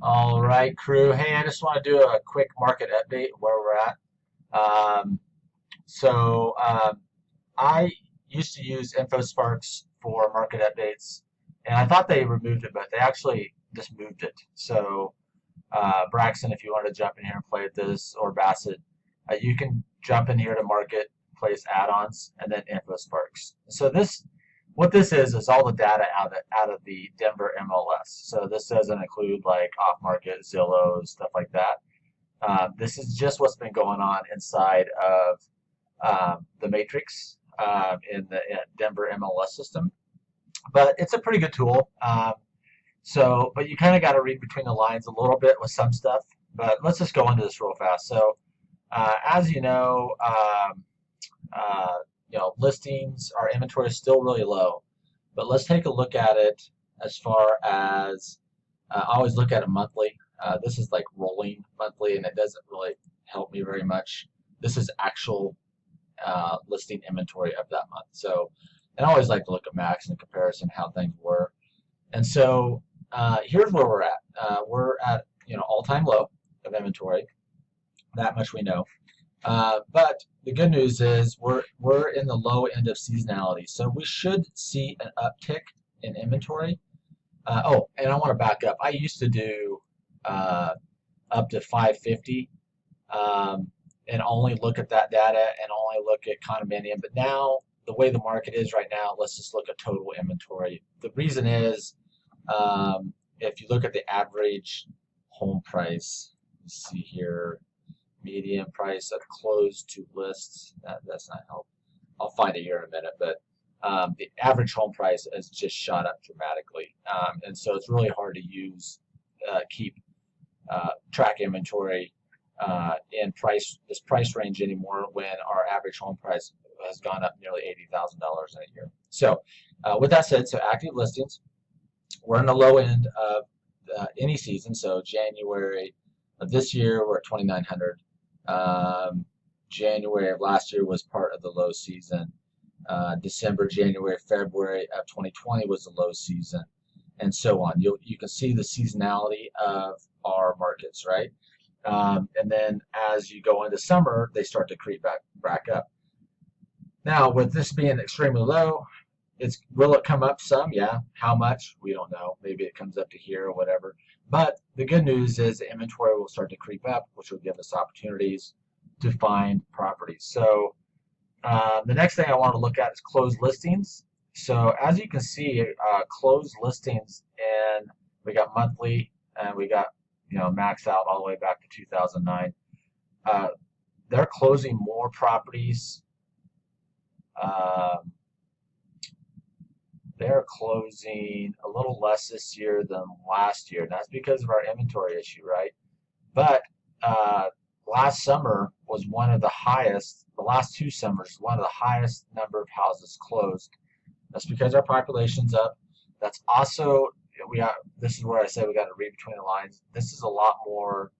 All right, crew. Hey, I just want to do a quick market update where we're at. Um, so I used to use InfoSparks for market updates, and I thought they removed it, but they actually just moved it. So Braxton, if you want to jump in here and play with this, or Bassett, you can jump in here to marketplace add-ons and then InfoSparks. What this is all the data out of the Denver MLS. So this doesn't include like off-market, Zillow, stuff like that. This is just what's been going on inside of the Matrix in the Denver MLS system. But it's a pretty good tool. But you kind of got to read between the lines a little bit with some stuff. But let's just go into this real fast. As listings, our inventory is still really low. But let's take a look at it as far as I always look at it monthly. This is like rolling monthly, and it doesn't really help me very much. This is actual listing inventory of that month. And I always like to look at max in comparison how things were. And so here's where we're at. We're at all-time low of inventory. That much we know. But the good news is we're in the low end of seasonality, so we should see an uptick in inventory. And I want to back up. I used to do up to 550 and only look at that data and only look at condominium. But now the way the market is right now, let's just look at total inventory. The reason is if you look at the average home price, you see here, median price of closed to lists. That's not help. I'll find it here in a minute, but the average home price has just shot up dramatically, and so it's really hard to keep track inventory in this price range anymore when our average home price has gone up nearly $80,000 in a year. So with that said, so active listings, we're in the low end of any season. So January of this year, we're at 2,900. January of last year was part of the low season. December, January, February of 2020 was the low season, and so on. You can see the seasonality of our markets, right? And then as you go into summer, they start to creep back up. Now, with this being extremely low, will it come up some? Yeah. How much? We don't know. Maybe it comes up to here or whatever. But the good news is the inventory will start to creep up, which will give us opportunities to find properties. So the next thing I want to look at is closed listings. So as you can see, closed listings, and we got monthly, and we got max out all the way back to 2009. They're closing more properties. They're closing a little less this year than last year. And that's because of our inventory issue, right? But last summer was one of the highest, the last 2 summers, one of the highest number of houses closed. That's because our population's up. That's also, this is where I said we got to read between the lines. This is a lot more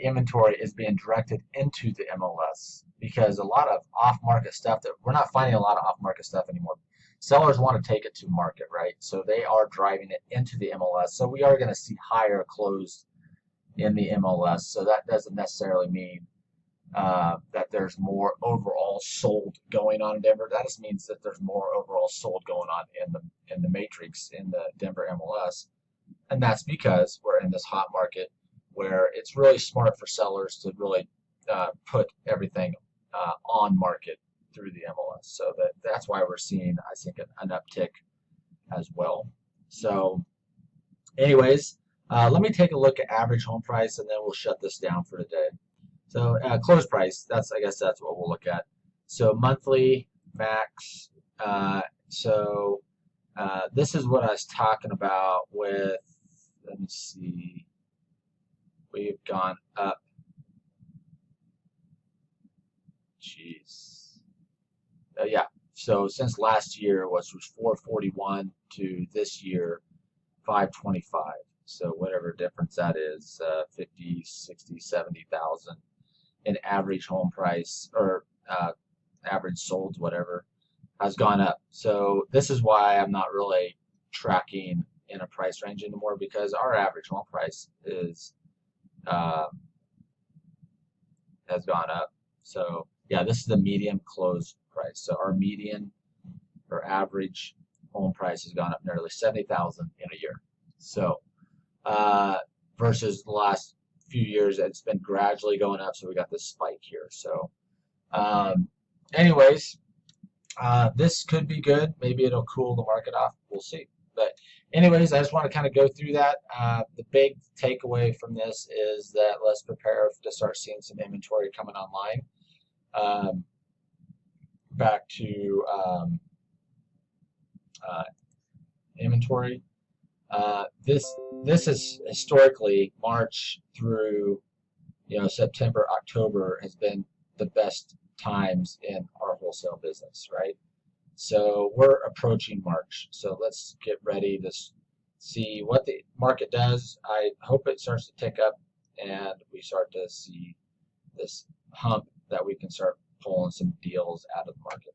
inventory is being directed into the MLS because a lot of off-market stuff that we're not finding a lot of off-market stuff anymore. Sellers want to take it to market, right? So they are driving it into the MLS. So we are going to see higher closed in the MLS. So that doesn't necessarily mean that there's more overall sold going on in Denver. That just means that there's more overall sold going on in the matrix in the Denver MLS, and that's because we're in this hot market where it's really smart for sellers to really put everything on market through the MLS. So that's why we're seeing, I think, an uptick as well. So anyways, let me take a look at average home price, and then we'll shut this down for today. So close price, I guess that's what we'll look at. So monthly, max. This is what I was talking about with, let me see, we've gone up. Jeez. Yeah. So since last year, which was 441 to this year, 525. So whatever difference that is, 50, 60, 70,000 in average home price or average sold, whatever, has gone up. So this is why I'm not really tracking in a price range anymore because our average home price is has gone up. So yeah, this is the median close price. So our median or average home price has gone up nearly 70,000 in a year. So versus the last few years, it's been gradually going up. So we got this spike here. So anyways, this could be good. Maybe it'll cool the market off. We'll see. But anyways, I just want to kind of go through that. The big takeaway from this is that let's prepare to start seeing some inventory coming online. Back to inventory. This is historically March through September, October has been the best times in our wholesale business, right? So we're approaching March. So let's get ready to see what the market does. I hope it starts to tick up and we start to see this hump that we can start pulling some deals out of the market.